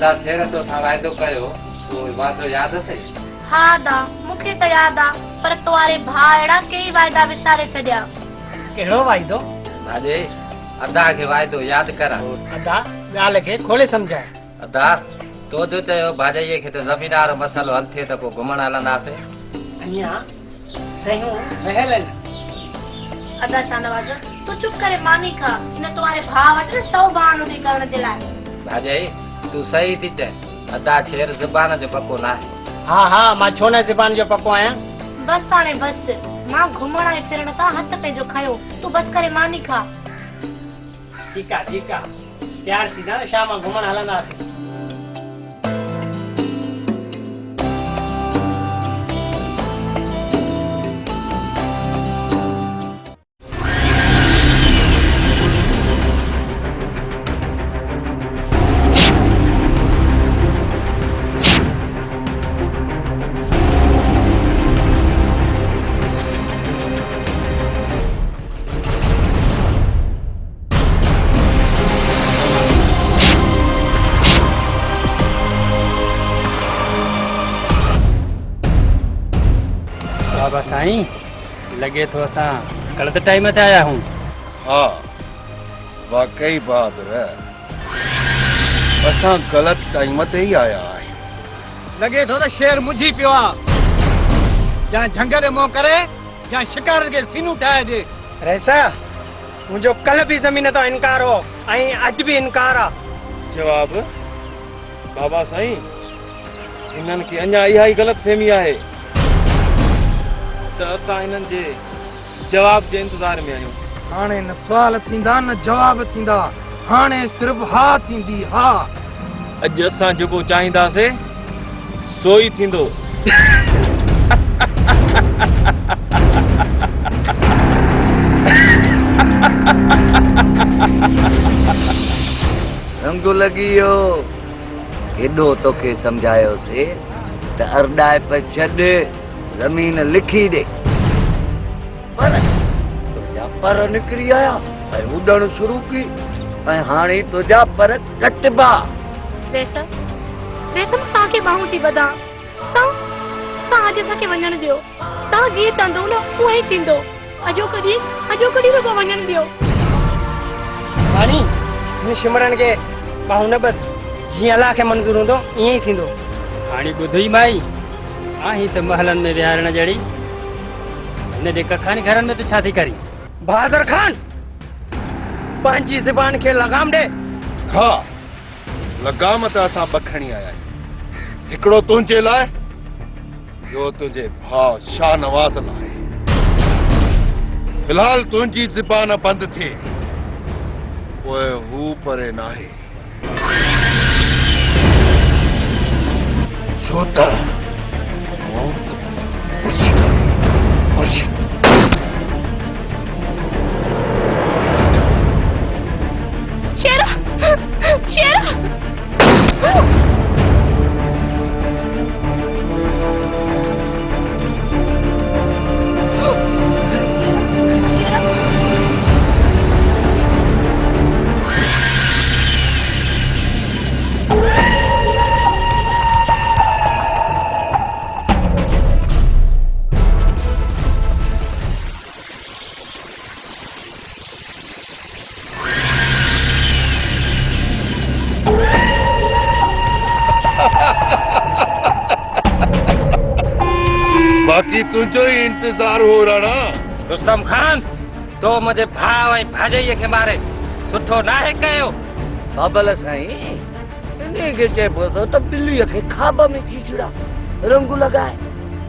अदा शेर तो सा वायदो कयो तो वादो याद अथई? हाँ दा मुखे तो याद आ, पर तुम्हारे भा एड़ा कई वायदा विसारे छड़िया। केड़ो वायदो? भाजे अदा के वायदो याद करा। अदा ॻाल्हि खे खोले सम्झाए। अदा तो जो चयो भाजाईअ खे त ज़मीनदार मसलो हल थिए त पोइ घुमण हलंदासीं। अञा सयूं महल अदा शाहनवाज तू चुप करे मानी खा, इन तुम्हारे भा वट 100 बहानो दी करण जे लाए। भाजाई तू सही थी चए, अदा शेर ज़बान जो पक्को ना है। हाँ हाँ मां छो न ज़बान जो पक्को आहियां। बस हाणे बस, मां घुमण ऐं फिरण तां हथ पंहिंजो खयो, तू बस करे मानी खा। ठीकु आहे ठीकु आहे, तयार थींदा न शाम घुमण हलंदासीं। बाबा साईं लगे तो असा गलत टाइम ते आया हूं। हाँ वाकई बहादुर है, असा गलत टाइम ते ही आया आहियूं। लगे तो शेर मुझी पियो आ, जा झंगर मो करे जा शिकार के सीनू ठाए दे। रैसा मुझो कल भी जमीन तो इनकार हो आई आज भी इनकार आ। जवाब बाबा साईं इन्हन के अन्या इहा ही गलत फहमी आहे त असां हिननि जे जवाब जे इंतजार में आहियूं। हाणे न सवाल थींदा न जवाब थींदा, हाणे सिर्फ हा थींदी हा। अॼु असां जेको चाहींदासीं सो ई थींदो। रंग लॻियो केॾो तोखे सम्झायोसीं त अरडाए पे छॾ, ज़मीन लिखी दे, पर तुझा पर निकिरी आया ऐं उॾण शुरू की ऐं हाणे तुझा पर कटबा। रेशम रेशम ताके बाहू थी बदा, ता आज सके वञण दियो, ता जी चंदो न उहे थींदो। अजो कडी को वञण दियो। हानी इन सिमरन के बाहू न बद, जी अल्लाह के मंजूर हूंदो ईअं ई थींदो। हाणी ॿुधई माई आही त महलन में विहारण जड़ी ने दे कखानी घरन में तो छा थी करी। बहादुर खान पंहिंजी ज़बान के लगाम दे। हाँ लगाम त असां बखणी आया आहियूं, हिकिड़ो तुंहिंजे लाइ, ॿियो तुंहिंजे भाउ शाहनवाज़ लाइ। फिलहाल तुंहिंजी ज़बान बंदि थिए पोइ हू परे नाहे, छो त मौत मुझो मुर्शिद शेरा शेरा बाकी तुझो ही इंतजार हो रहा ना। रुस्तम खान तो मुझे भाव ऐं भाजाईअ खे मारे सुठो नाहे कयो। बाबल साईं इन्हे के चइबो थो त ॿिलीअ खे खाब में चीचड़ा रंग लॻाए।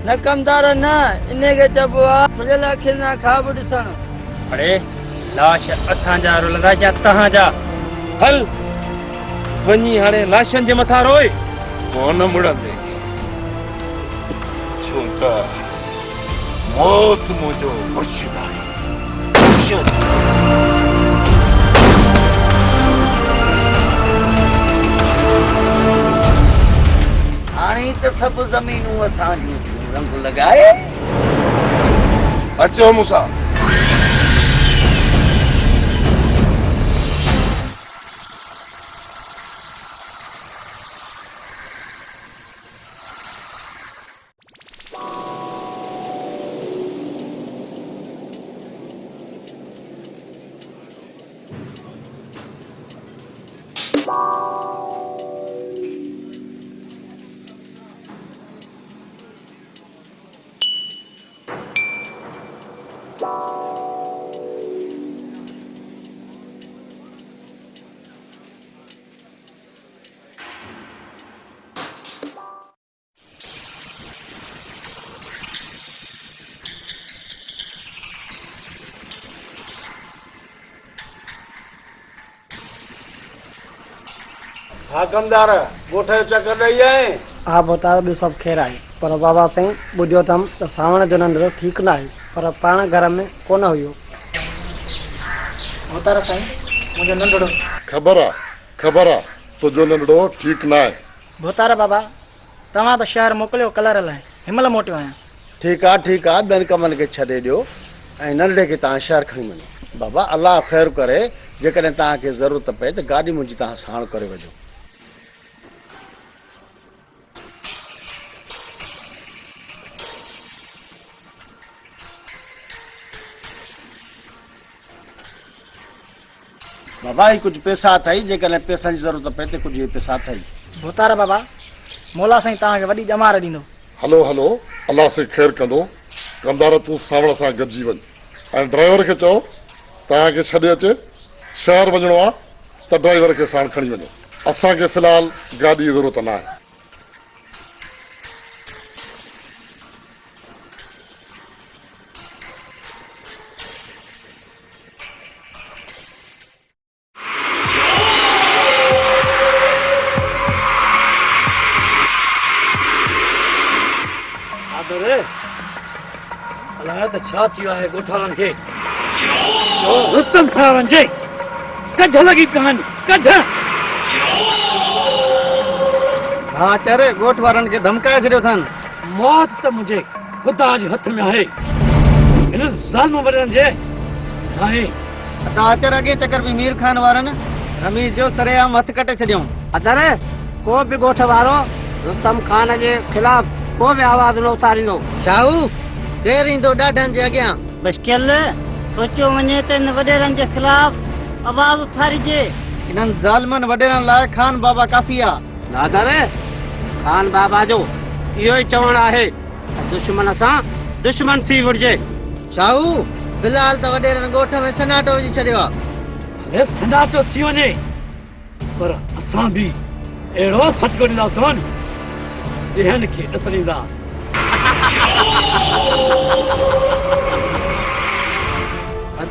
न कमदार न इन्हे के चइबो आहे मुंहिंजे लाइ खिलना खाब ॾिसण। अरे लाश असांजा रुलंदा जा तव्हांजा। हल वञी हाणे लाशनि जे मथां रोए। कोन मुड़ंदे, छो त मौत मुझो मुर्शिद आहे, मुर्शिद। हाणे त सभु ज़मीनूं असांजियूं थियूं रंग लॻाए। अचो मूंसां। हाकमदार ॻोठ जो चकर ॾेई आए। हा बतायो ॿियो सभु ख़ैरु आहे पर बाबा साईं ॿुधियो अथमि त सावण जो नंढड़ो ठीकु न आहे पर पाण घर में कोन हुयो। बतारो साईं मुंहिंजो नंढड़ो ख़बर आहे तुंहिंजो नंढड़ो ठीकु न आहे। भोतारा बाबा तव्हां त शहर मोकिलियो कलर लाइ हिनमहिल मोटियो आहियां। ठीक आहे ॿियनि कमनि खे छॾे ॾियो ऐं नंढड़े खे तव्हां शहर खणी वञो। बाबा अलाह ख़ैरु करे जेकॾहिं तव्हांखे ज़रूरत पए त गाॾी मुंहिंजी तव्हां साण करे वञो। बाबा ही कुछ पैसा अथई जेकॾहिं पैसनि जी ज़रूरत पए त कुझु पैसा अथई। भोतारा बाबा मौला साईं तव्हांखे वॾी ॼमार ॾींदो। हलो अलाह से ख़ैरु कंदो। कमदार तूं सावण सां गॾिजी वञ ऐं ड्राइवर खे चओ तव्हांखे छॾे अचे। शहर वञिणो आहे त ड्राइवर खे साण खणी वञो। असांखे फ़िलहाल गाॾी जी ज़रूरत न आहे। अलाए त छा थियो आहे ॻोठ वारनि खे। रुस्तम खणा वञे कढ लॻी पिया आहिनि कढ। हा चरे ॻोठ वारनि खे धमकाए छॾियो अथनि। मौत त मुंहिंजे ख़ुदा जे हथ में आहे हिन ज़ालिम वॾनि जे आहे। अचर अॻे चकर बि मीर खान वारनि रमीज़ जो सरेआम हथ कटे छॾियऊं। अदर को बि ॻोठ वारो रुस्तम खान जे ख़िलाफ़ को बि आवाज़ न उथारींदो। शाहू केरु ईंदो ॾाढनि जे अॻियां। मुश्किल सोचियो वञे त इन वॾेरनि जे ख़िलाफ़ आवाज़ उथारिजे। इन्हनि ज़ालिमनि वॾेरनि लाइ खान बाबा काफ़ी आहे। नादर खान बाबा जो इहो ई चवणु आहे त दुश्मन सां दुश्मन थी विढ़जे। शाहू फिलहाल त वॾेरनि ॻोठ में सन्नाटो विझी छॾियो आहे। भले सन्नाटो थी वञे पर असां बि अहिड़ो सटको ॾींदासीं ॿियनि खे ॾिसंदा।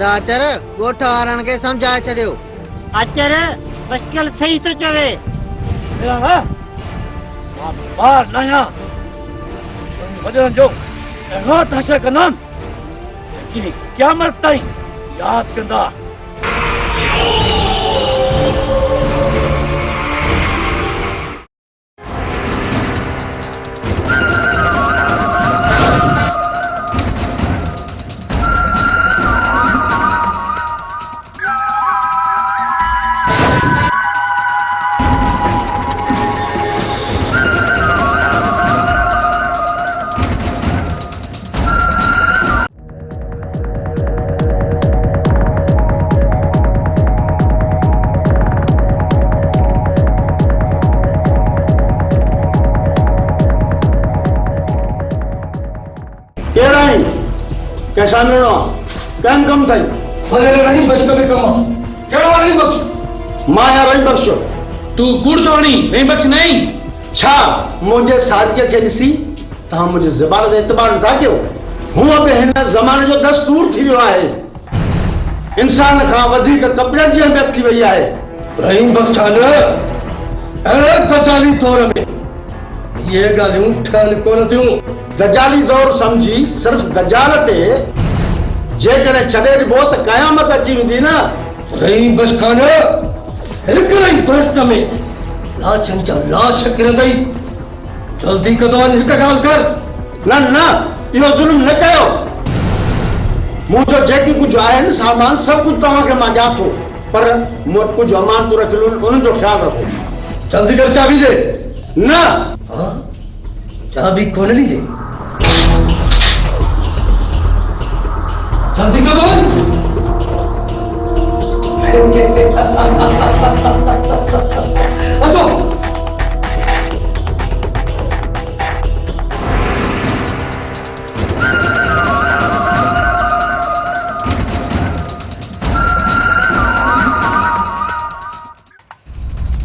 अचर ॻोठ वारनि खे सम्झाए छॾियो। अचर मुश्किल सही थो चवे। ॿार न आहियां वॾनि जो अहिड़ो दहशत कंदुमि कि क़यामत ताईं यादि कंदा। कैसा मिलनो कम कम थई भले रही बच में कम केड़ो वाली बख्श माया रही बख्श तू गुड़ तोणी नहीं बख्श नहीं छा मुझे सादगे के दिसी ता मुझे ज़बान दे एतबार नथा कयो। हुआ बि हिन ज़माने जो दस्तूर थी वियो आहे। इंसान खां वधीक कपड़े जी अहमियत थी वई आहे। रहीम बख्श अरे दजाली तौर में ये गालियूं ठहन कोन थियूं। दजाली दौर समझी सिर्फ दजाल ते जेकॾहिं छॾे ॾिबो त क़यामत अची वेंदी न। रहीम बख्श खान हिकु ई बरस में लाशनि जा लाश किरंदई। जल्दी कदो वञ हिकु ॻाल्हि कर। न इहो ज़ुल्म न कयो। मुंहिंजो जेकी कुझु आहे न सामान सभु कुझु तव्हांखे मां ॾियां थो पर मूं वटि कुझु अमानतूं रखियलु उन्हनि जो ख़्यालु रखो। जल्दी कर चाबी दे। न चाबी कोन ॾींदे जल्दी करो। अचो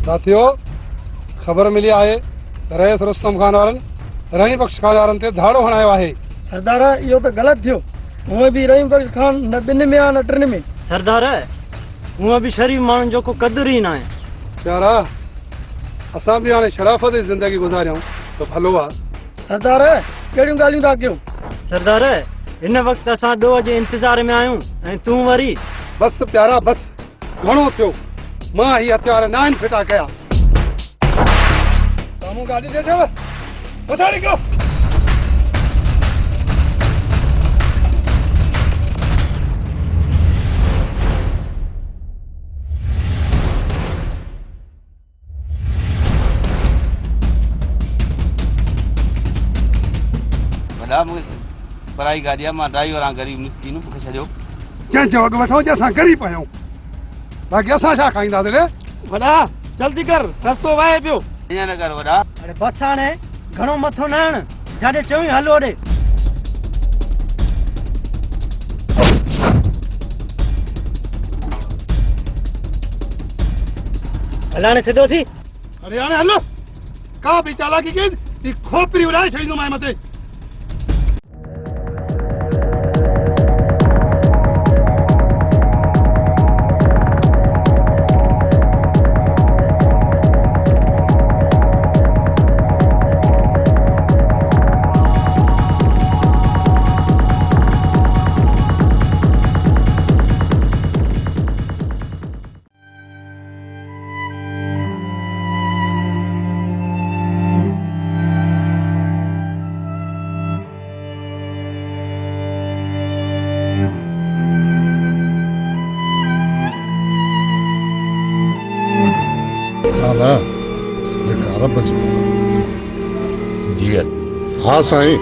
साथियों ख़बर मिली आहे रईस रुस्तम खान वारनि रहीम बख्श खान वारनि ते धाड़ो हणायो आहे। सरदार इहो त ग़लति थियो। हूअं बि रहीम बख्श खान न ॿिनि में आहे न टिनि में। सरदार हूअं बि शरीफ़ माण्हुनि जो को क़दुरु ई न आहे। प्यारा असां बि हाणे शराफ़त जी ज़िंदगी गुज़ारियूं त भलो आहे। सरदार कहिड़ियूं ॻाल्हियूं था कयूं? सरदार हिन वक़्तु असां ॾोह जे इंतज़ार में आहियूं ऐं तूं वरी। बस प्यारा बस, घणो थियो। मां ही हथियार न आहिनि फिटा कया। साम्हूं गाॾी ते अचव, पछाड़ी कयो। पराई गाॾी आहे, मां ड्राइवर आहियां, ग़रीब मिस्किन, मूंखे छॾियो। जंहिंजो अघु वठो जे असां ग़रीब आहियूं, बाक़ी असां छा खाईंदासीं? वॾा जल्दी कर, रस्तो वाहे पियो। ईअं न कर वॾा। अरे बस हाणे घणो मथो न हण, जाॾे चऊं हलो ॾे। हलाणे सिधो थी। अरे हाणे हलो, का बि चालाकी कई ती खोपरी उड़ाए छॾींदो मां मथे। हाँ साईं,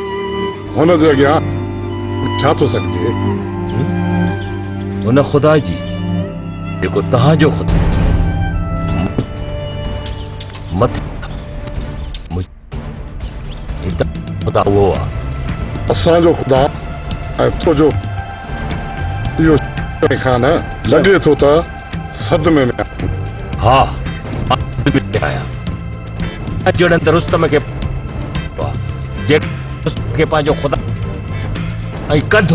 हुन जे अॻियां छा थो सघिजे? हुन ख़ुदा जी जेको तव्हांजो ख़ुदा मथे ख़ुदा उहो आहे। असांजो ख़ुदा ऐं तुंहिंजो इहो खां न लॻे थो त सदमे में। हा आहियां जड़नि त रुस्तम खे पंहिंजो ख़ुदा ऐं कढ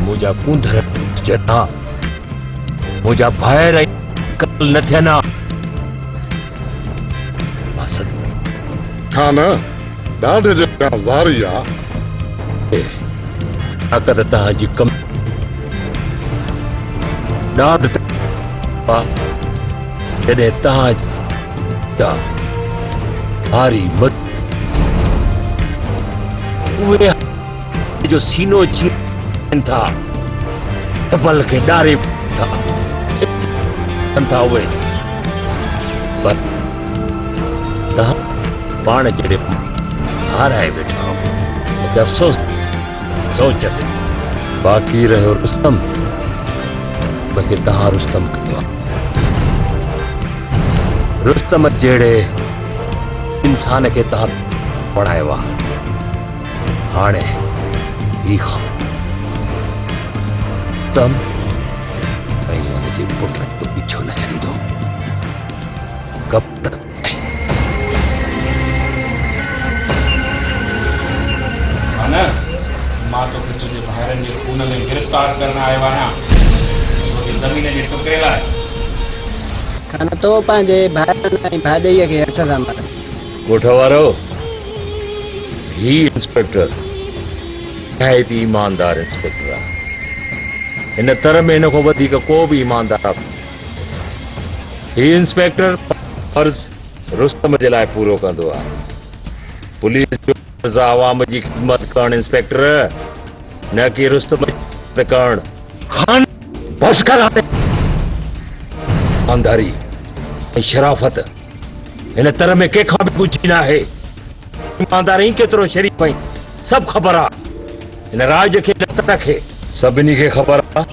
मुंहिंजा कूंदर मुंहिंजा भाइर कत्ल न थियनि खां न ॾाढे ज़ारी आहे। ताक़त तव्हांजी कम ॾाढ जॾहिं तव्हां भारी उहे जो सीनो चीरनि था, तबल खे ॾारे था उहे, पर तव्हां पाण जहिड़े हाराए वेठा मूंखे अफ़सोस सोच ते। बाक़ी रहियो रुस्तम, मूंखे तव्हां रुस्तम कयो। रुस्तम जहिड़े इंसान खे तव्हां पढ़ायो आहे, हाणे ही तम ऐं हुनजे पुट जो पीछो न छॾींदो। मां तोखे तुंहिंजे भाइरनि जे खून में गिरफ़्तार करण आयो आहियां, ज़मीन जे टुकड़े लाइ। खाना तो पंहिंजे भाइरनि ऐं भाॼईअ खे हथ सां मार। ॻोठ वारो, ही इंस्पेक्टर निहायती ईमानदार इंस्पेक्टर आहे। हिन तर में हिन खां वधीक को बि ईमानदार आहे। ही इंस्पेक्टर फर्ज़ रुस्तम जे लाइ पूरो कंदो आहे। पुलिस जो फर्ज़ आहे आवाम जी ख़िदमत करणु इंस्पेक्टर, न कि रुस्तम जी करणु। खान बस कर। ईमानदारी ऐं शराफ़त हिन तर में कंहिंखां बि कुझु न आहे। ईमानदारी केतिरो शरीफ़ आहीं सभु ख़बर आहे। हिन राज खे न रखे, सभिनी खे ख़बर आहे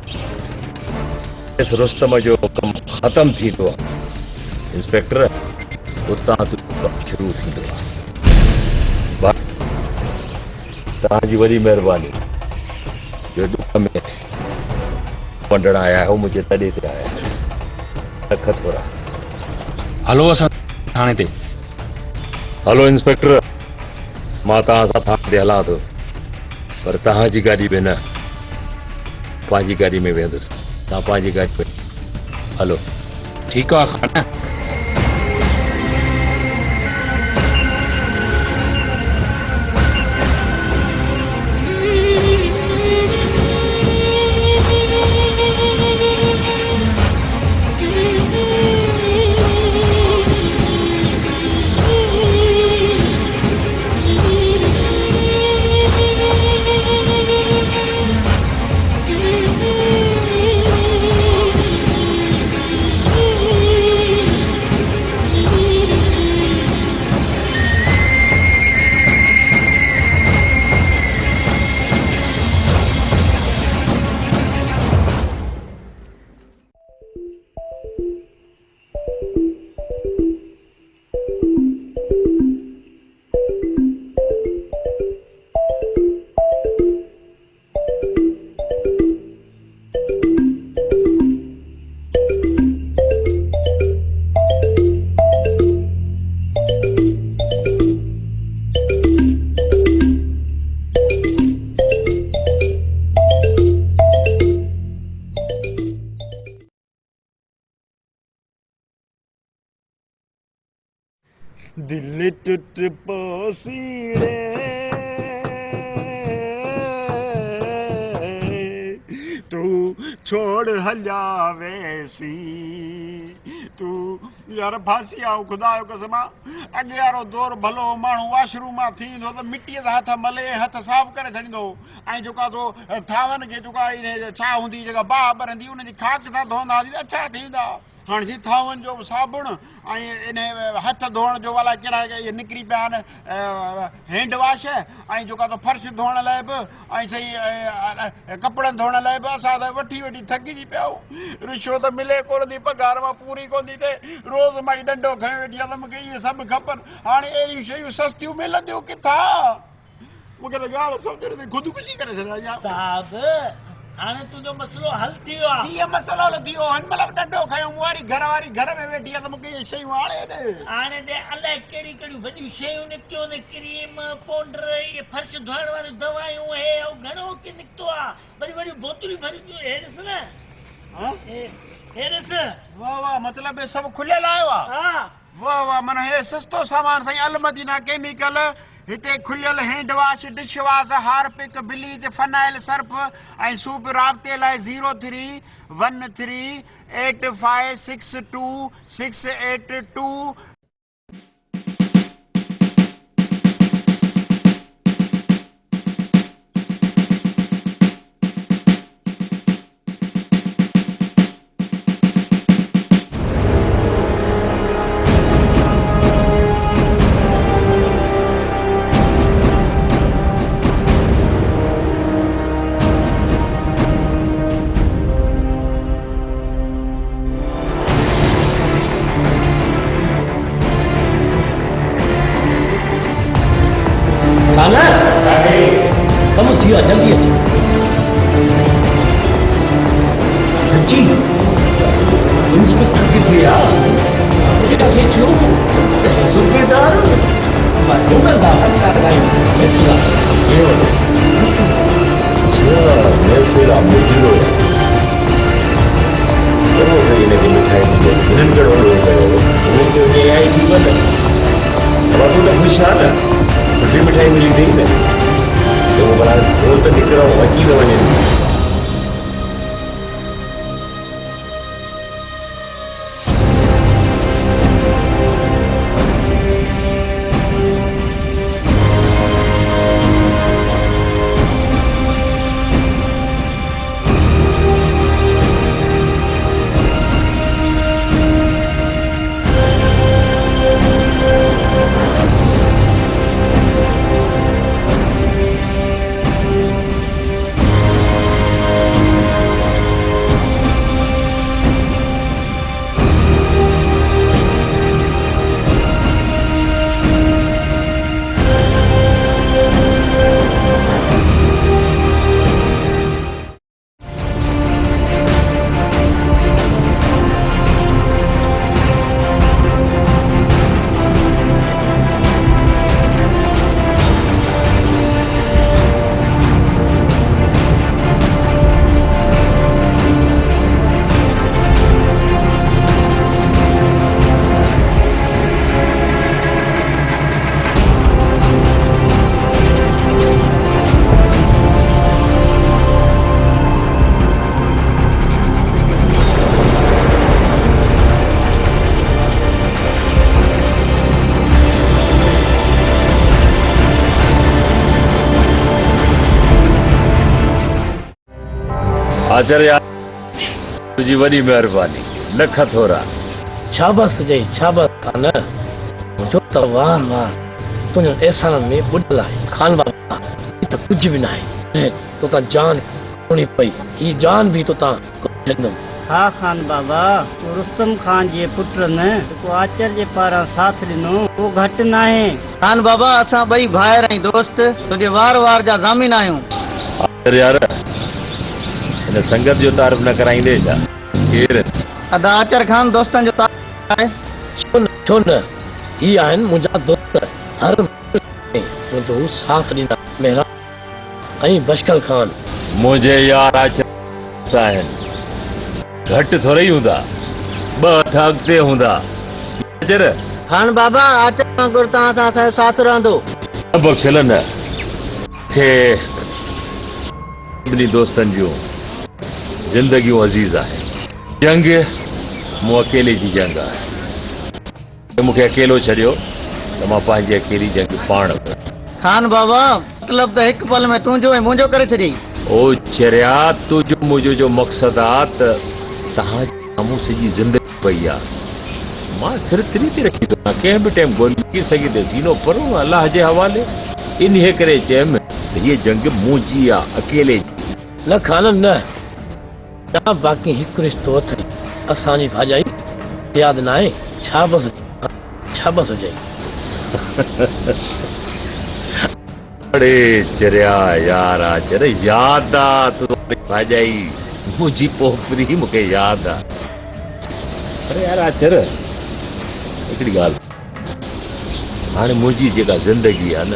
रुस्तम जो कमु ख़तमु थींदो आहे। इंस्पेक्टर उतां शुरू थींदो आहे। तव्हांजी वॾी महिरबानी जो ॾुख में वंडण आया आहियो, मुंहिंजे तॾे ते आया आहियो। लख थोरा। हलो असां थाणे ते। हलो इंस्पेक्टर, मां तव्हां सां थाणे ते हलां थो, पर तव्हांजी गाॾी में न, पंहिंजी गाॾी में वेंदुसि। तव्हां पंहिंजी गाॾी में हलो। ठीकु आहे खाना। दिल टूट पोसीड़े तू छोड़ हलिया वेसी तू यार फांसी आओ खुदा जो कसम अॻे वारो दौर भलो माण्हू वॉशरूम मां थींदो त मिटीअ सां हथ मले हथ साफ़ करे छॾींदो ऐं जेका तो थावनि खे जेका इन छा हूंदी जेका बाह ॿरंदी उनजी खाक सां धोईंदा हुआसीं त अच्छा थींदा हाणे जी थावनि जो साबुण ऐं इन हथ धोअण जो अलाए कहिड़ा इहे निकिरी पिया आहिनि हैंड वॉश ऐं जेका तो फर्श धोअण लाइ बि ऐं सही कपिड़नि धोअण लाइ बि असां त वठी वठी थकिजी पिया आहियूं रिश्वत मिले कोन थी पघार मां पूरी कोन थी थिए रोज़ मां डंडो खयो वेठी आहे त मूंखे इहे सभु खपनि हाणे अहिड़ियूं शयूं सस्तियूं मिलंदियूं किथां मूंखे त ॻाल्हि सम्झ नथी ख़ुदकुशी करे छॾिया साहब हाणे तुंहिंजो मसलो हल थी वियो आहे कीअं मसलो हल थी वियो हिन महिल डंडो खयो मूं वारी घर में वेठी आहे त मूंखे इहे शयूं हाणे दे अलाए कहिड़ी कहिड़ियूं वॾियूं शयूं निकितियूं आहिनि क्रीम पाउडर इहे फर्श धोइण वारियूं दवायूं हे घणो की निकितो आहे वरी वॾियूं बोतलूं भरियूं हे ॾिस न हे ॾिस वाह वाह मतिलबु हे सभु खुलियल आयो आहे हा वाह वाह माना हे सस्तो सामान साईं अलमदीना केमिकल हिते खुलियल hand wash dish wash Harpic bleach phenyl Surf ऐं सूप राब्ते लाइ 03138562 कम थी वियो आहे जल्दी अच सची इंस्पेक्टर किथे आहे कैसे थियो सूबेदार मैं तेरा मुझलो करो इनकी मिठाई मुझे निंदड़ हो गयो मुझे आई जीवन अब तो खुशहाल है सुठी मिठाई मिली थी न तो वो बड़ा रोज तो निकल रहा हूँ वकील बने आचार्य तुझी वॾी महिरबानी लख थोरा शाबाश जय शाबाश खान मुझो तो वार वार तुझे एहसान में बुढ़ल है खान बाबा ये तो कुछ भी नहीं तो ता जान कोनी पई ये जान भी तो ता जन्म हाँ खान बाबा तो रुस्तम खान जे पुत्र ने तो आचार्य जे पारा साथ दिनो वो घट ना है खान बाबा असा बई भाई रही दोस्त तुझे वार वार जा जामीन आयो अरे यार इन संगत जो तारीफ न कराईंदे छा केर अदा आचार्य खान दोस्तन जो तारीफ है सुन सुन ही आइन मुझा दोस्त हर मुझो साथ दिना मेरा आई बशकल खान मुझे यार आचार्य आहिनि घटि थोरा ई हूंदा ॿ अठ अॻिते हूंदा खान बाबा आचार्य वांगुरु तव्हां सां असांजो साथ रहंदो। बख़्शल न खे ॿिनी दोस्तनि जूं ज़िंदगियूं अज़ीज़ आहे। जंग मूं अकेले जी जंग आहे। मूंखे अकेलो छॾियो त मां पंहिंजी अकेली जंग पाण खान बाबा मतलब त हिकु पल में तुंहिंजो ऐं मुंहिंजो करे छॾी। ओ चरिया तुंहिंजो मुंहिंजो जो मक़सदु आहे त तव्हां साम्हूं सॼी ज़िंदगी पई आहे। मां सिर तिरी ते रखी थो कंहिं बि टाइम ॻोल्ही सघी त सीनो परो अलाह जे हवाले। इन करे चयमि त हीअ जंग मुंहिंजी आहे अकेले जी। न खानन न तव्हां बाक़ी हिकु रिश्तो अथई असांजी भाॼाई यादि न आहे छा बस हुजे। अड़े चरिया यारा चर यादि आहे तूं भाॼाई मुंहिंजी पोपरी मूंखे यादि आहे। अरे यार आचर हिकिड़ी ॻाल्हि हाणे मुंहिंजी जेका ज़िंदगी आहे न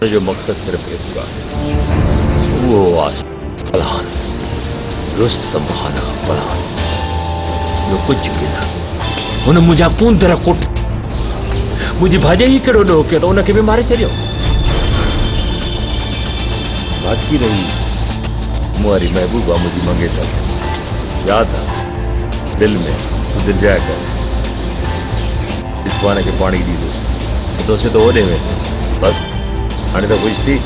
हुनजो मक़सदु सिर्फ़ु हिकु आहे उहो आहे पलान रुस्तम खान खां पलान। ॿियो कुझु बि न। हुन मुंहिंजा कूंदर कुट मुंहिंजी भाॼाई कहिड़ो ॾोह कयो त उनखे बि मारे छॾियो। बाक़ी रही मूं वारी महबूबा मुंहिंजी मंगेतर यादि आहे दिलि में तूं दिलि जाए कर पाण खे पाणी ॾींदुसि तोसे त ओॾे में बसि हाणे त ख़ुशि थी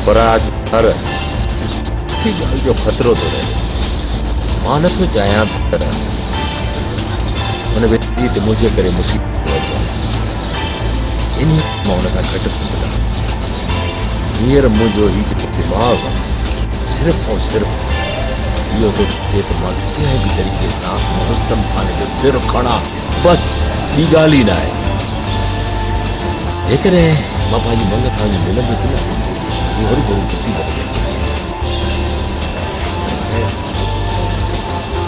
पर आज हर ॻाल्हि जो ख़तरो थो रहे। मां नथो चाहियां त हुन व्यक्ति ते मुंहिंजे करे मुसीबत अचे इन मां हुन खां घटि थो मिलां। हींअर मुंहिंजो ही जेको दिमाग़ आहे सिर्फ़ु ऐं सिर्फ़ु इहो थो थिए त मां कंहिं बि तरीक़े सां रुस्तम खान जो सिर खणा बसि ॿी ॻाल्हि ई न आहे। जेकॾहिं मां पंहिंजी मंग खां मिलंदुसि न इहो वरी बड़ी मुसीबत में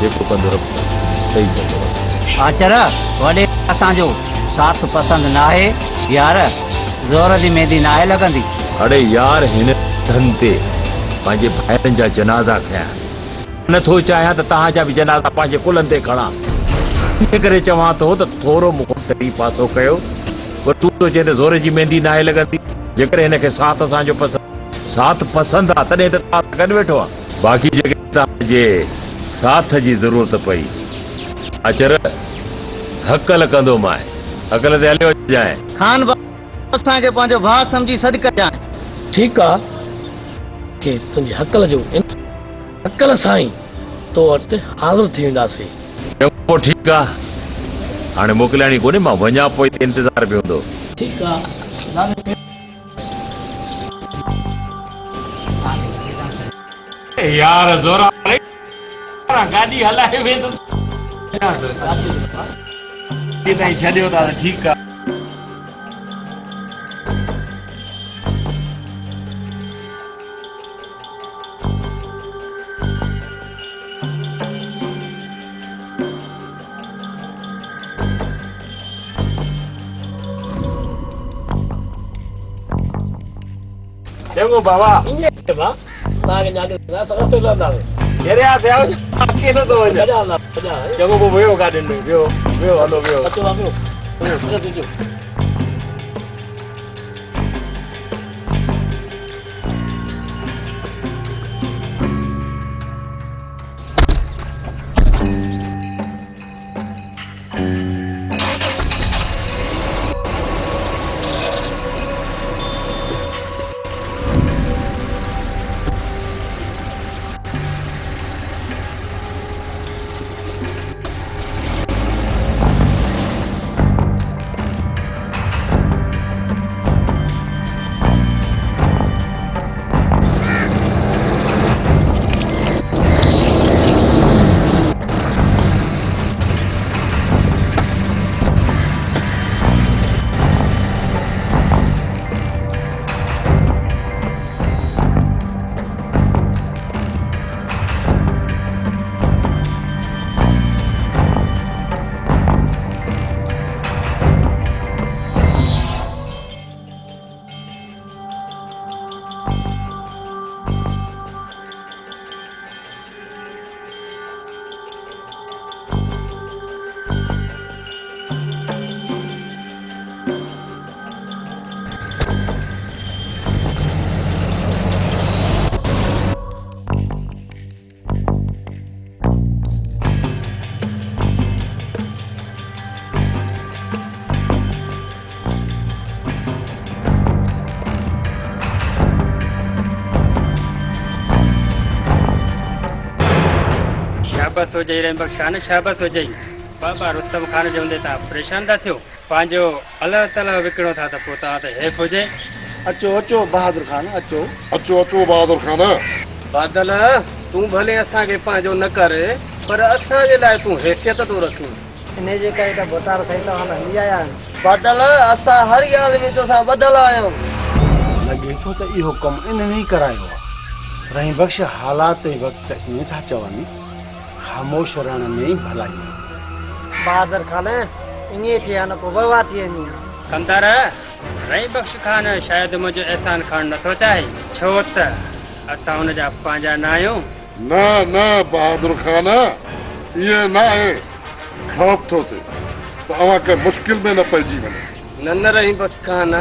जेको कंदो रखो सही कंदो रखो। आचर वॾे असांजो साथ पसंदि न आहे यार ज़ोर जी मेहंदी न आहे लॻंदी। अड़े यार हिन धन ते पंहिंजे भाइरनि जा जनाज़ा खया नथो चाहियां त तव्हां जा बि जनाज़ा पंहिंजे कुलनि ते खणा। इन करे चवां थो त थोरो मूंखां तरी पासो कयो पर तूं थो चए त ज़ोर जी मेहंदी न आहे लॻंदी। जेकर हिनखे साथ असांजो पसंदि आहे तॾहिं त तव्हां गॾु वेठो आहे। बाक़ी जेके तव्हांजे साथ जी ज़रूरत पई अचर हकल कंदो मां हकल ते हलियो जाए। खान बाबा असांखे पंहिंजो भाउ सम्झी सॾु कजांइ। ठीकु आहे के तुंहिंजी हकल जो हकल सां ई तो वटि हाज़िर थी वेंदासीं। पोइ ठीकु आहे हाणे मोकिलियाणी कोन्हे मां वञा पोइ इंतज़ार बि हूंदो। ठीकु आहे यार ज़ोरा गाॾी हलाए वेंदो ताईं छॾियो था त ठीकु आहे। चङो बाबा तव्हांखे ॼाणे रस्तो लहंदासीं। अरे यार अकेलो थो वञे चङो पोइ वियो गाॾियुनि में वियो वियो हलो वियो। शाबस हो जाई रही बख्शान शाबस हो जाई बाबा रुस्तम खान जो हूंदे तव्हां परेशान था थियो पंहिंजो अलाह ताला विकिणो था त पोइ तव्हां त हेफ़ हुजे। अचो अचो बहादुर खान अचो। अचो अचो बहादुर खान। बादल तूं भले असांखे पंहिंजो न कर पर असांजे लाइ तूं हैसियत थो रखी। इन जे करे त बोतार सही त हली आया आहिनि। बादल असां हर ॻाल्हि में तोसां ॿधल आहियूं। लॻे थो त इहो कमु इन्हनि ई करायो आहे। रही बख़्श हालात वक़्त ईअं था चवनि ख़ामोश रहण में ई भलाई आहे। बहादुर खान ईअं थिया न पोइ ववा थी वञे। कंदार रही बख्श खान शायदि मुंहिंजो एहसान खणणु नथो चाहे छो त असां हुनजा पंहिंजा न आहियूं। न न बहादुर खान इहे न आहे ख़ौफ़ थो थिए तव्हां के मुश्किल में न पइजी वञे। न रही बख्श खान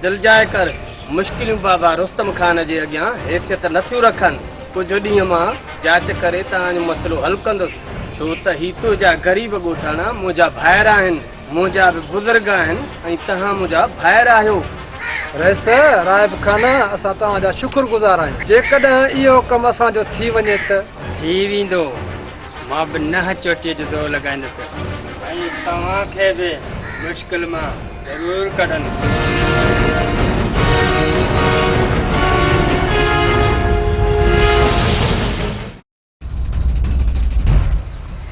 दिलजाए कर मुश्किलूं बाबा रुस्तम खान जे अॻियां हैसियत नथियूं रखनि। कुझु ॾींहं मां जांच करे तव्हांजो मसइलो हल कंदुसि छो त ही तुंहिंजा ग़रीब ॻोठाणा मुंहिंजा भाइर आहिनि मुंहिंजा बि बुज़ुर्ग आहिनि ऐं तव्हां मुंहिंजा भाइर आहियो। रईस राइब खान असां तव्हांजा शुक्रगुज़ार आहियूं। जेकॾहिं इहो कमु असांजो थी वञे त थी वेंदो मां बि न चोटीअ जो ज़ोर लॻाईंदुसि ऐं तव्हांखे बि मुश्किल मां ज़रूरु कढंदुसि।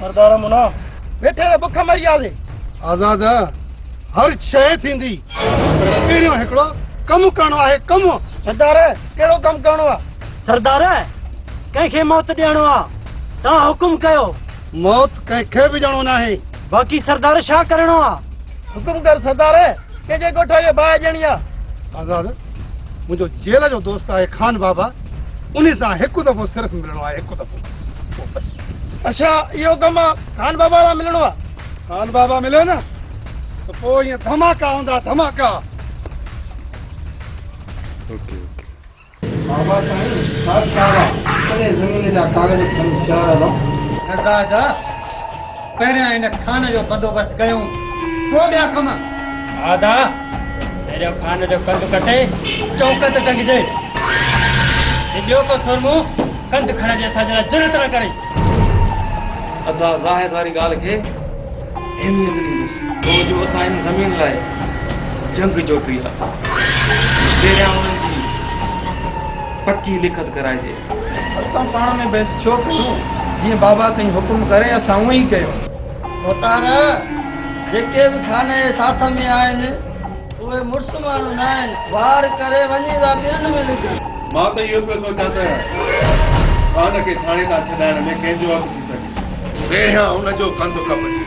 सरदार मुना वेठे बुख मरी वियासीं। आज़ाद हर शइ थींदी पहिरियों हिकिड़ो कमु करणो आहे कमु। सरदार कहिड़ो कमु करणो आहे? सरदार कंहिंखे मौत ॾियणो आहे तव्हां हुकुम कयो। मौत कंहिंखे बि ॼणो न आहे। बाक़ी सरदार छा करणो आहे? हुकुम कर सरदार कंहिंजे ॻोठ जे बाहि ॾियणी आहे। आज़ाद मुंहिंजो जेल जो दोस्त आहे खान बाबा उन सां हिकु दफ़ो सिर्फ़ु मिलणो आहे हिकु दफ़ो बस। अच्छा इहो कमु आहे खान बाबा सां मिलणो आहे। खान बाबा मिले न त पोइ ईअं धमाका हूंदा धमाका। बाबा साईं साथ सारा सॼे ज़मीन जा कागज़ खणी शहर हलो। नज़ाद पहिरियां हिन खान जो बंदोबस्त कयूं पोइ ॿिया कम। आदा पहिरियों खान जो कंधु कटे चौक ते टंगिजे ॿियो को थोरमो कंधु खणजे असांजे लाइ ज़रूरत न करे। अदा ज़ाहिद वारी ॻाल्हि खे अहमियत ॾींदुसि छो जो असां हिन ज़मीन लाइ जंग जोटी आहे। पहिरियां उन्हनि जी पकी लिखत कराइजे। असां पाण में बहस छो कयूं जीअं बाबा साईं हुकुम करे असां उहो ई कयो। बोतार जेके बि खाने जे साथ में आहिनि उहे मुड़ुस माण्हू न आहिनि वार करे वञी था ॿियनि में लिखो। मां त इहो पियो सोचां त खान खे थाणे तां छॾाइण में कंहिंजो हक़ थी सघे। पहिरियां हुनजो कंधु कपजे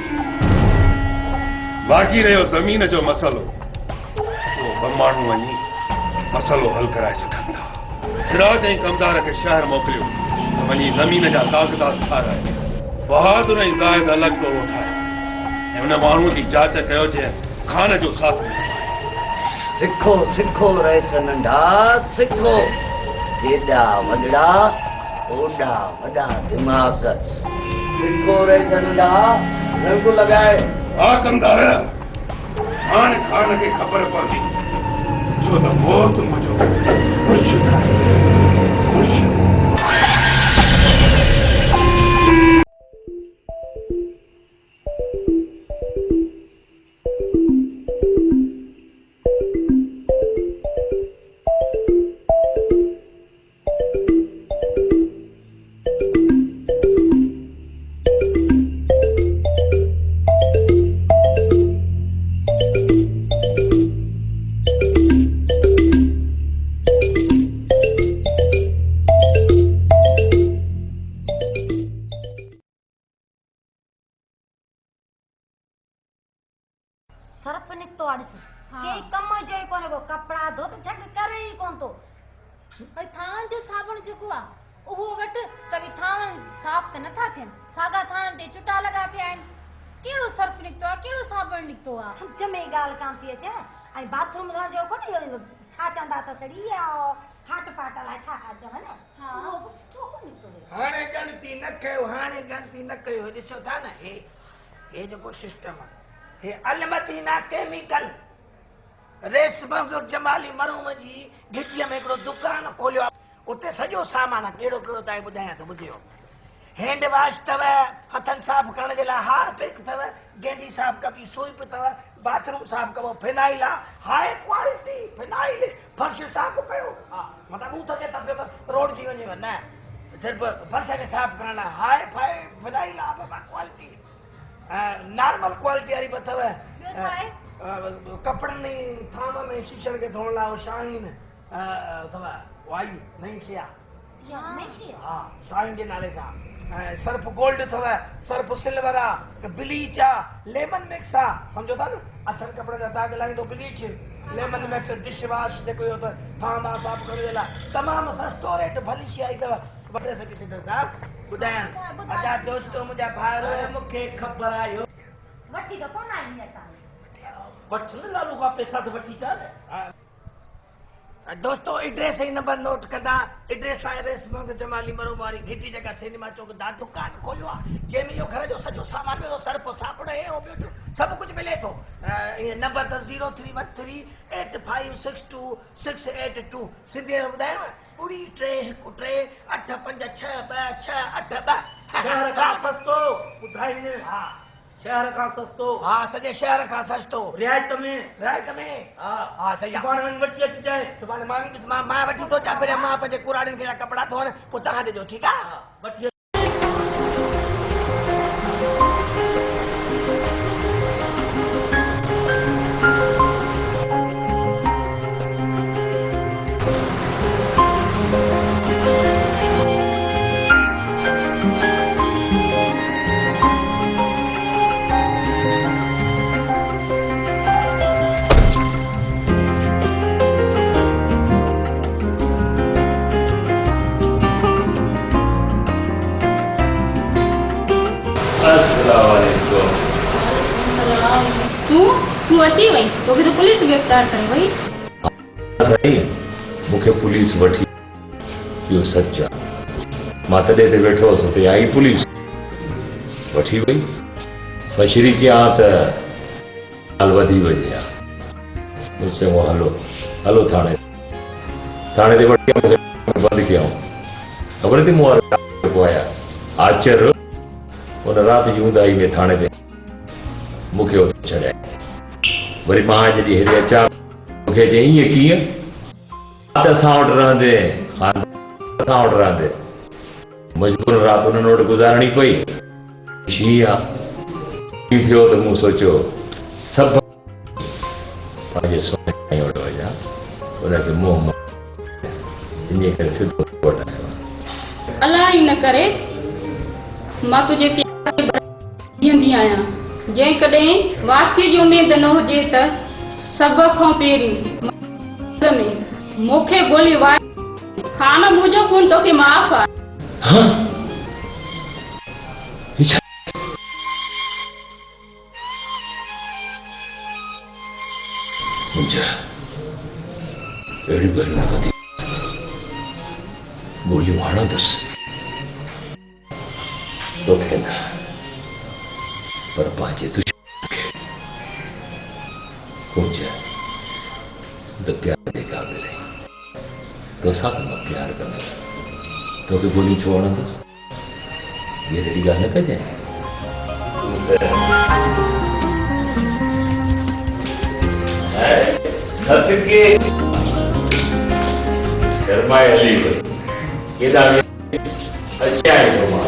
बाक़ी रहियो ज़मीन जो मसइलो उहो ॿ माण्हू वञी मसइलो हल कराए सघनि था। सिराज ऐं कमदार खे शहर मोकिलियो वञी ज़मीन जा कागज़ात ठाराए बहादुर ऐं ज़ाहिद अलॻि कयो ठाहे ऐं हुन माण्हू जी जांच कयो जंहिं खान जो साथ ॾिनो। सिखो सिखो रईस नंढा सिखो जेॾा वॾड़ा ओॾा वॾा दिमाग़। सिखो रईस नंढा रंग लॻाए। हा कंदार हाणे खान खे ख़बर पवंदी छो त मौत मुंहिंजो मुर्शिद आहे मुर्शिद। सर्फ निकतो आ ॾिस के कम जो ई कोने को कपड़ा धो त झग करे ई कोन तो भाई थान जो साबुण जेको आ उहो वट तभी थान साफ त नथा थियन सागा थान ते चुटा लगा पिया आहिनि। केड़ो सर्फ निकतो आ केड़ो साबुण निकतो आ समझ में गाल कान थी अचे। ऐं बाथरूम जो कोने छा चंदा त सड़ी आ हाट पाट ला छा का चवन हां वो सुठो को निकतो हाणे गणती न कयो हाणे गणती न कयो ॾिसो था न हे जेको सिस्टम आहे हे अलमती ना केमिकल रेशम जमाली मरूम जी घिटीअ में हिकिड़ो दुकान खोलियो आहे उते सॼो सामान आहे कहिड़ो कहिड़ो तव्हांखे ॿुधायां थो ॿुधियो। हैंड वॉश अथव, हथनि साफ़ करण जे लाइ हारपिक अथव, गेंडी साफ़ कबी सोइप अथव, बाथरूम साफ़ कबो फिनाइल आहे, हाई क्वालिटी फिनाइल, फर्श साफ़ कयो, हा मतिलबु ॿूथ खे त रोड जी वञेव न, सिर्फ़ु फर्श खे साफ़ करण लाइ हाई फाई फिनाइल आहे बाबा क्वालिटी। नॉर्मल क्वालिटी वारी बि अथव, कपिड़नि में थाम में शीशनि खे धोअण लाइ शाहीन अथव, वाई नई शइ आहे, हा शाहीन जे नाले सां। सर्फ गोल्ड अथव, सर्फ सिल्वर आहे, ब्लीच आहे, लेमन मिक्स आहे, सम्झो था न, अछनि कपिड़े जा दाग लाहींदो bleach, lemon mix dish wash जेको इहो अथव थाम आहे साफ़ करण जे लाइ, तमामु सस्तो रेट भली शइ आई अथव। वॾे सघे थी था ॿुधाइण, अछा दोस्तो मुंहिंजा भाइर मूंखे ख़बर आहे वठी त कोन आई हीअं ताईं, वठ न लालू खां पैसा त वठी था न। दोस्तो एड्रेस ही नंबर नोट कंदा, एड्रेस आहे रेसमंग जमाली मरोमारी घिटी जगह सिनेमा चौक दा दुकान खोलियो आहे, जंहिंमें इहो घर जो सॼो सामान मिलो, सर्फ साबुण ऐं ॿियो सभु कुझु मिले थो। ईअं नंबर त 03138562 सिंधीअ में ॿुधायांव, 31313856262। शहर खां सस्तो ॿुधाईनि, हा शहर खां सस्तो, हा सॼे शहर खां सस्तो, रियायत में, हा हा सही आहे। सुभाणे वञी वठी अचिजांइ, सुभाणे मां वठी थो अचां, पहिरियां मां पंहिंजे कुराड़ियुनि खे कपिड़ा धोअण, पोइ तव्हां ॾिजो, ठीकु आहे? वठी तूं अची वई, तोखे त पुलिस गिरफ़्तार करे वई। साईं मूंखे पुलिस वठी, इहो सच आहे, मां तॾहिं ते वेठो हुअसि, हुते आई पुलिस वठी वई, फशरी कयां त ॻाल्हि वधी वई आहे, मूं चयो हलो हलो थाणे ते वठी बंदि कयऊं। ख़बर थी मूं वारो आया आचर उन राति जी ऊंदाही में थाणे ते मूंखे उते छॾिया। वरी मां जॾहिं हेॾे अचां, मूंखे चई ईअं कीअं, त असां वटि रहंदे असां वटि रहंदे मजबूर राति उन्हनि वटि गुज़ारणी पई। शींहुं आहे थियो त मूं सोचियो सभु पंहिंजे सोने साईं वटि वञा, उनखे मुंहुं इन करे सिधो वटि आयो। अलाह ई न करे मां तुंहिंजे प्यार बीहंदी आहियां, जंहिं कॾहिं वापसीअ जी उमेद न हुजे त सभ खां पहिरीं में मूंखे गोली वार खान मुंहिंजो खून तोखे माफ़ आहे। अहिड़ी ॻाल्हि न कंदी, गोलियूं हणंदुसि तोखे न, पर पंहिंजे दुश्मन खे। कुंज त प्यार जे क़ाबिल आहीं, तोसां त मां प्यार कंदुसि, तोखे गोलियूं छो हणंदुसि, इहा अहिड़ी ॻाल्हि न कजांइ। सदके शर्माए हली वई, केॾा अचाए थो मां।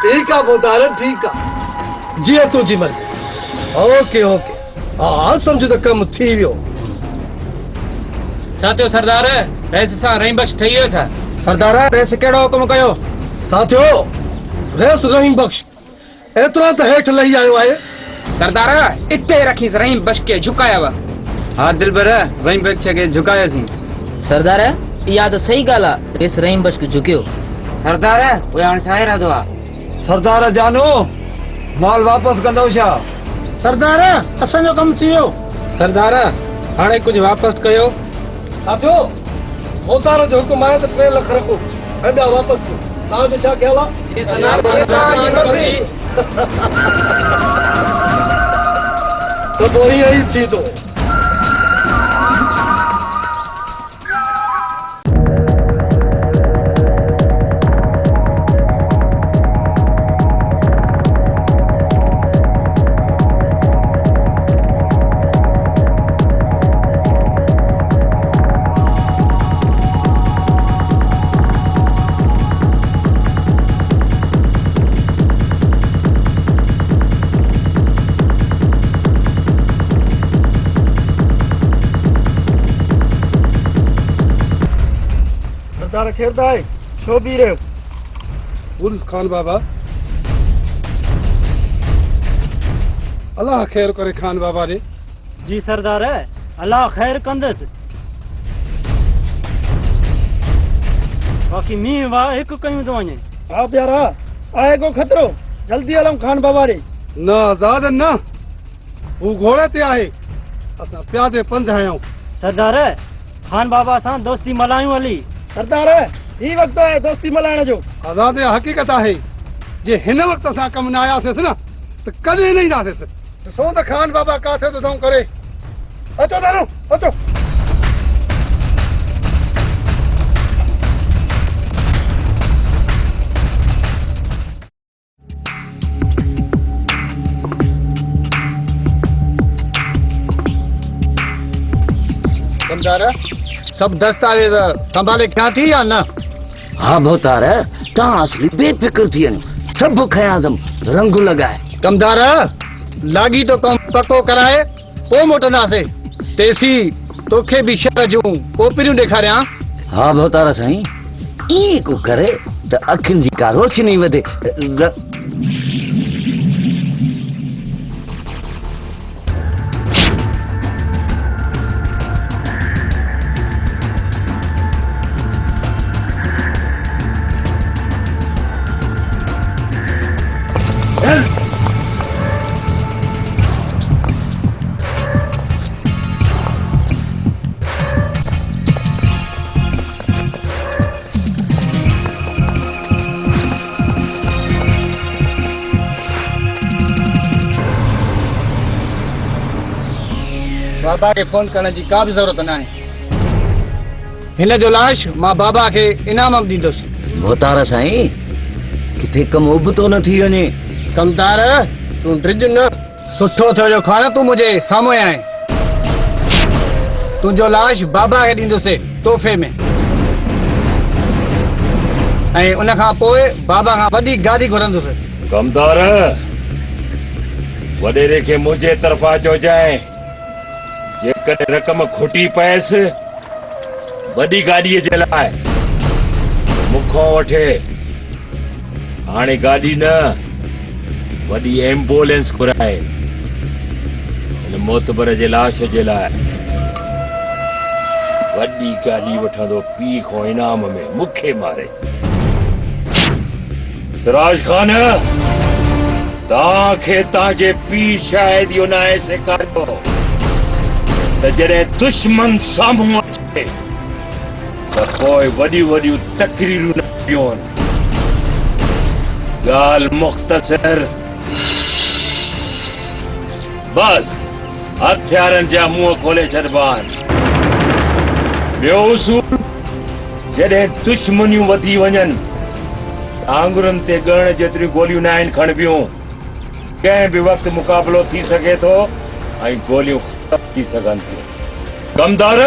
ठीक आहे ॿुधार, ठीक आहे, जीअं तुंहिंजी मर्ज़ी। ओके ओके, हा सम्झ त कमु थी वियो। छा थियो सरदार, रेस सां रहीम बख्श ठही वियो छा? सरदार रेस कहिड़ो हुकुम कयो? साथियो रेस रहीम बख्श एतिरो त हेठि लही आयो आहे। सरदार इते रखीस, रहीम बख्श खे झुकायव। हा दिलबर, रहीम बख्श खे झुकायोसीं। सरदार इहा त सही ॻाल्हि आहे, रेस रहीम बख्श खे झुकियो। सरदार उहे हाणे छा इरादो आहे? सरदार जानो माल वापस कंदो छा? सरदार असांजो कमु थी वियो। सरदार हाणे कुझु वापसि कयो। साथियो मोतार जो हुकुम आहे त 3 लख रखो, हेॾा वापसि कयो। तव्हां जो छा ख्याल आहे? त पोइ हीअं ई थी थो। सरदार खेरदा है छो पी रहे हो? पुलिस खान बाबा अल्लाह खैर करे खान बाबा ने। जी सरदार है अल्लाह खैर कंदस। बाकी मींह वाह एक कयूं तो वने। हाँ प्यारा आए को खतरो जल्दी हलूं खान बाबा रे। ना आजाद ना वो घोड़े ते आहे असां प्यादे पंध आहियूं। सरदार खान बाबा सां दोस्ती मलायूं हली। सरदार ही वक्त है दोस्ती मलाइण जो। आजाद हकीकत आहे जे हिन वक्त असां कम न आयासीं न त कॾहिं न ईंदासीं। ॾिसो त खान बाबा काथे तो थऊं करे। अचो दारू अचो। कमदार सब दस्तावेज संभाले क्या थी या न? हाँ भोतार तव्हां असली बेफिक्र थी वञो सभु खयादम रंग लगाए। कमदार लागी तो कम पको कराए पो मोटंदासीं तेसी तोखे भी शहर जूं पोपरियूं ॾेखारियां। हाँ भोतार साईं ई को करे त अखियुनि जी का रोशनी वधे। बाबा के फोन करने की का भी जरूरत ना है। हिन जो लाश मां बाबा के इनाम दींदुसि। भोतार साईं किथे कम उबतो न थी वञे। कमदार तू ड्रिज न सुठो थियो जो खान तू मुझे साम्हूं आए। तुंहिंजो लाश बाबा के दींदुसि तोहफ़े में ऐं उन खां पोइ बाबा खां वॾी गादी घुरंदुसि। कमदार वॾेरे खे मुंहिंजे तरफ़ां चइजांइ जेकॾहिं रक़म खुटी पएसि वॾी गाॾीअ जे लाइ मूंखां वठे। हाणे गाॾी न वॾी एम्बुलेंस घुराए हिन मोतबर जे लाश जे लाइ। वॾी गाॾी वठंदो पीउ खां इनाम में मूंखे मारे। सिराज खान तव्हांखे तव्हांजे पीउ शायद इहो न आहे सेखारियो त जॾहिं दुश्मन साम्हूं अचे त पोइ वॾियूं वॾियूं तकरीरूं न कयूं। ॻाल्हि मुख़्तसर बस हथियारनि जा मुंहं खोले छॾिबा आहिनि। ॿियो उसूल जॾहिं दुश्मनियूं वधी वञनि आंगुरनि ते ॻणण जेतिरियूं गोलियूं न आहिनि खणबियूं। कंहिं बि वक़्तु मुक़ाबिलो थी सघे थो ऐं गोलियूं थी सघनि थियूं। कमदार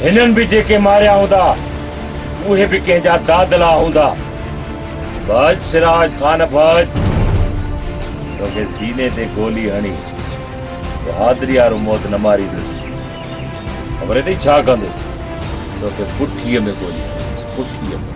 हिननि बि जेके मारिया हूंदा उहे बि कंहिंजा दादला हूंदा। भज सिराज खान भज तोखे सीने ते गोली हणी बहादरी वारो मौत न मारींदुसि। ख़बर अथई छा कंदुसि? तोखे पुठीअ में गोली हणी पुठीअ में।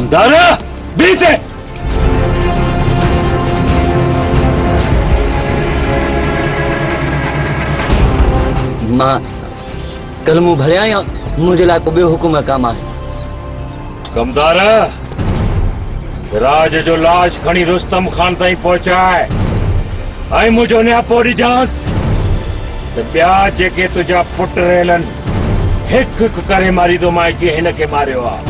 कमदार बीते मां कल मूं भरिया या मुंहिंजे लाइ को ॿियो हुकुम कमु आहे? कमदार सिराज जो लाश खणी रुस्तम खान ताईं पहुचाए ऐं मुंहिंजो नियापो ॾिजांसि त ॿिया जेके तुंहिंजा पुट रहियलनि हिकु हिकु करे मारींदोमांइ कि हिन खे मारियो आहे।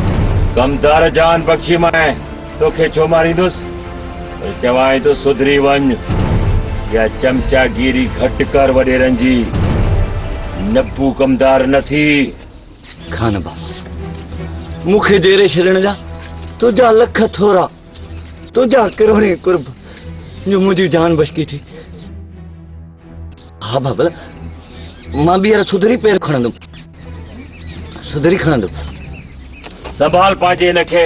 कमदार जान बख़्शी मां तोखे छो मारींदुसि? चवां तो सुधरी वञ या चमचागिरी घटि कर वॾेरनि जी। नब्बू कमदार न थी। खान बाबा मूंखे डेरे छॾण जा तुंहिंजा लख थोरा, तुंहिंजा करोड़े कुर्ब जो मुंहिंजी जान बचकी थी। हा बाबा मां ॿीहर सुधरी पेर खणंदुमि, सुधरी खणंदुमि। संभाल पंहिंजे हिन खे।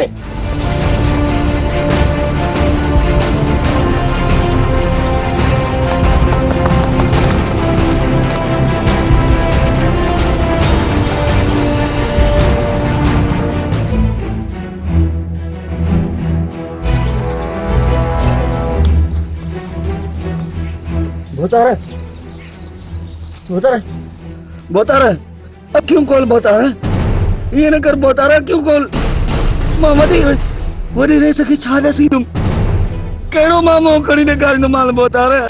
बोतारा बोतारा बोतारा अब क्यों कॉल बोतारा? ये न कर बोतारा, क्यों कॉल? मां वडी रह सके छाड़ा सी तुम केड़ो मामो कड़ी ने गाड़ी न माल बोतारा।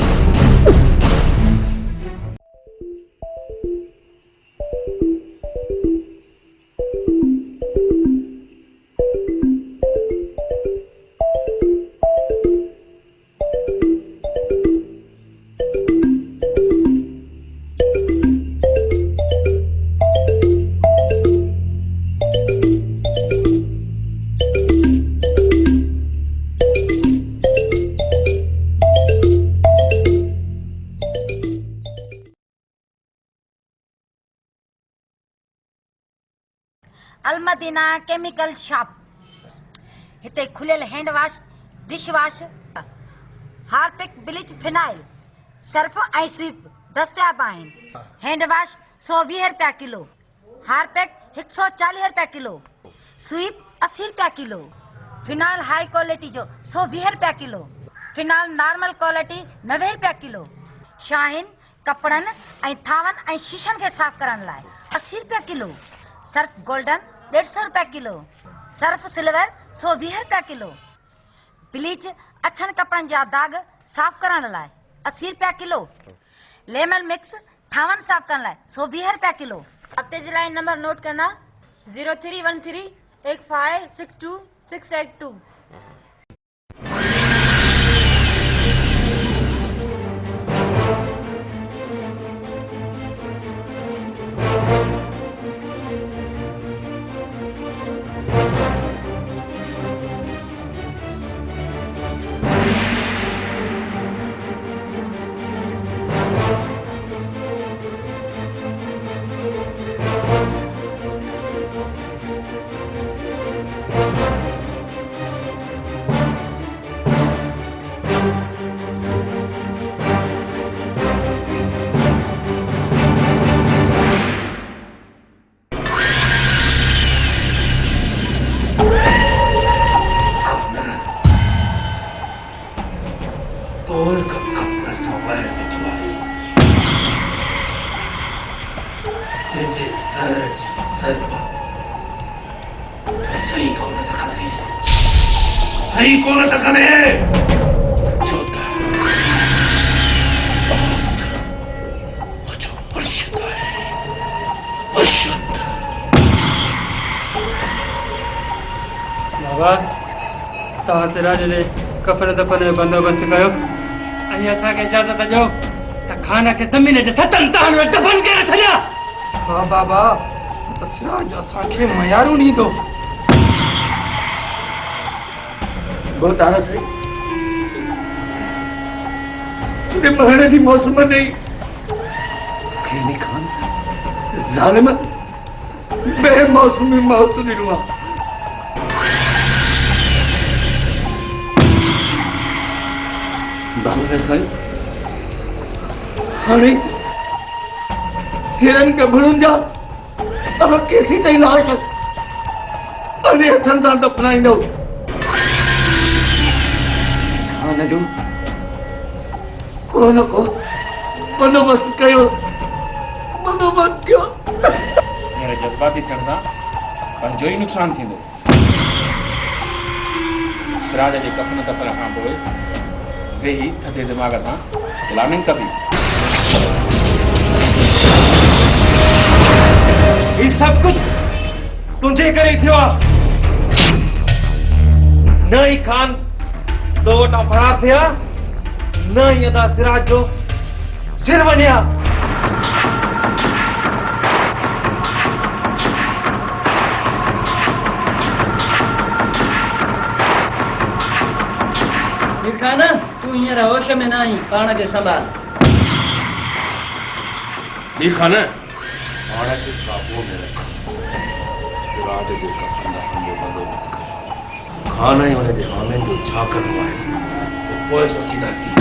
अलमदीना केमिकल शॉप हिते खुलियल hand wash, dish wash, Harpic, bleach, phenyl, Surf ऐं स्वीप दस्तियाब आहिनि। हैंड वॉश 120 रुपया किलो, हार्पिक 140 रुपया किलो, स्वीप 80 रुपया किलो, फिनाइल हाई क्वालिटी जो 120 रुपया किलो, फिनाइल नॉर्मल क्वालिटी 90 रुपया किलो, शाहीन कपड़न ऐं थावन ऐं शीशन के साफ करण लाइ 80 रुपया किलो, सर्फ गोल्डन 150 रुपया किलो, सर्फ सिल्वर 120 रुपया किलो, ब्लीच अछन कपड़न जा दाग साफ करण लाइ 80 रुपया किलो, लेमन मिक्स थावन साफ करण लाइ 120 रुपया किलो। हफ्ते जे लाइ नंबर नोट करना 03138562 सही कौन सकने छोटा मुझे मुर्शिद है मुर्शिद। बाबा तव्हां सिराज जे कफन दफन जो बंदोबस्त कयो ऐं असांखे इजाज़त ॾियो त खान खे ज़मीन जे सतनि तान में दफन करे छॾिया। हाँ बाबा त सिराज असांखे मयारू ॾींदो। बोतारा सही तुझे मरने की मौसम नहीं खेनी खान जालिम बेमौसमी मौत ॾिनो। बाबा साईं हाणे हिरन गभरुनि जा अब केसी ताईं लाश अने हथनि सां दफनाईंदो हिन जो को न को बंदोबस्त कयो बंदोबस्त कयो। मेरे जज्बाती थियण सां पंहिंजो ई नुक़सानु थींदो। सिराज जे कफ़न दफ़न खां पोइ वेही थधे दिमाग़ सां प्लानिंग कबी। ही सभु कुझु तुंहिंजे करे थियो आहे। न ई खान तो वटां फरार थिया न ई अदा सिराज जो सिर वञिया। मीर खान तू हींअर होश में न आई, पाण खे संभाल। मीर खान पाण खे काबू में रख। सिराज जे कफ़न दफ़न जो बंदोबस्त कर। खान ऐं हुन जे हामियुनि जो छा करिणो आहे पोइ सोचींदासीं।